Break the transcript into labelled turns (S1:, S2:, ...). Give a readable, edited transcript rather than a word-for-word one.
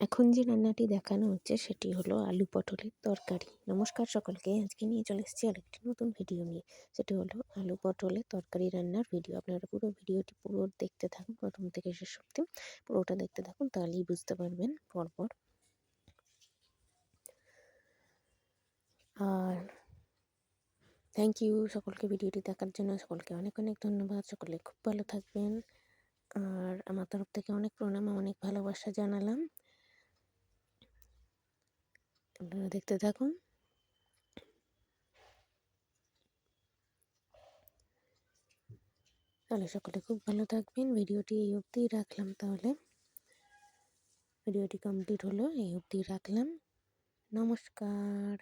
S1: এখন যে রান্নাটি দেখানো হচ্ছে সেটি হলো আলু পটলের তরকারি। নমস্কার সকলকে, আজকে নিয়ে চলে এসেছি আরেকটি নতুন ভিডিও নিয়ে। সেটি হলো আলু পটলের তরকারি রান্নার ভিডিও। আপনারা পুরো ভিডিওটি দেখতে থাকুন, প্রথম থেকে শেষ অবধি পুরোটা দেখতে থাকুন, তাহলেই বুঝতে পারবেন পরপর। আর থ্যাংক ইউ সকলকে ভিডিওটি দেখার জন্য। সকলকে অনেক অনেক ধন্যবাদ। সকলে খুব ভালো থাকবেন। আর আমার তরফ থেকে অনেক প্রণাম, অনেক ভালোবাসা জানালাম। আপনারা দেখতে থাকুন। তাহলে সকলে খুব ভালো থাকবেন। ভিডিওটি এই অবধিই রাখলাম। তাহলে ভিডিওটি কমপ্লিট হলো, এই অবধি রাখলাম। নমস্কার।